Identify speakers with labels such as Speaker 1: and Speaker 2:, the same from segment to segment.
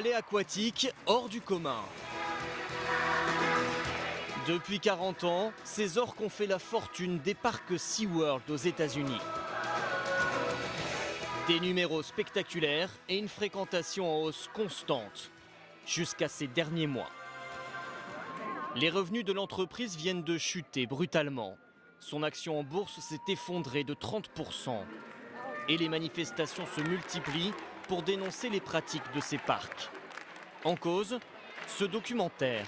Speaker 1: ballet aquatique hors du commun. Depuis 40 ans, ces orques ont fait la fortune des parcs SeaWorld aux États-Unis. Des numéros spectaculaires et une fréquentation en hausse constante, jusqu'à ces derniers mois. Les revenus de l'entreprise viennent de chuter brutalement. Son action en bourse s'est effondrée de 30%. Et les manifestations se multiplient pour dénoncer les pratiques de ces parcs. En cause, ce documentaire.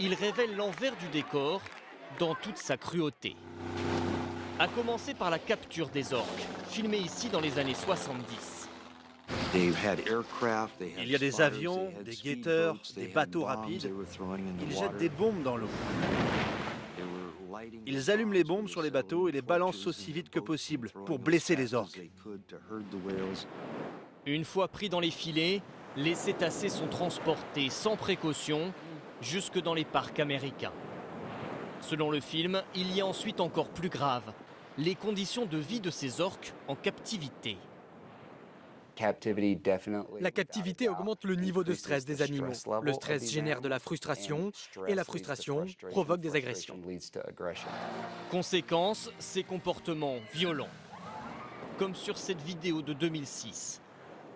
Speaker 1: Il révèle l'envers du décor dans toute sa cruauté. À commencer par la capture des orques, filmée ici dans les années 70.
Speaker 2: Il y a des avions, des guetteurs, des bateaux rapides. Ils jettent des bombes dans l'eau. Ils allument les bombes sur les bateaux et les balancent aussi vite que possible pour blesser les orques.
Speaker 1: Une fois pris dans les filets, les cétacés sont transportés sans précaution jusque dans les parcs américains. Selon le film, il y a ensuite encore plus grave, les conditions de vie de ces orques en captivité.
Speaker 3: La captivité augmente le niveau de stress des animaux. Le stress génère de la frustration et la frustration provoque des agressions.
Speaker 1: Conséquence, ces comportements violents. Comme sur cette vidéo de 2006.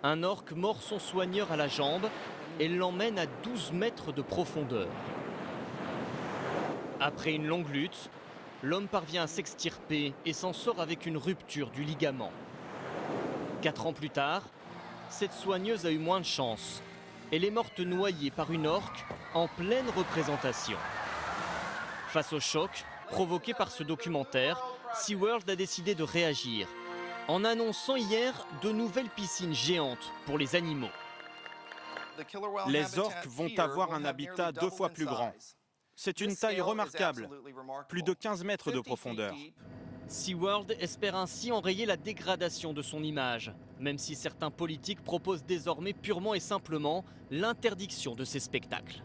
Speaker 1: Un orque mord son soigneur à la jambe et l'emmène à 12 mètres de profondeur. Après une longue lutte, l'homme parvient à s'extirper et s'en sort avec une rupture du ligament. 4 ans plus tard, cette soigneuse a eu moins de chance. Elle est morte noyée par une orque en pleine représentation. Face au choc provoqué par ce documentaire, SeaWorld a décidé de réagir en annonçant hier de nouvelles piscines géantes pour les animaux.
Speaker 4: Les orques vont avoir un habitat 2 fois plus grand. C'est une taille remarquable, plus de 15 mètres de profondeur.
Speaker 1: SeaWorld espère ainsi enrayer la dégradation de son image, même si certains politiques proposent désormais purement et simplement l'interdiction de ces spectacles.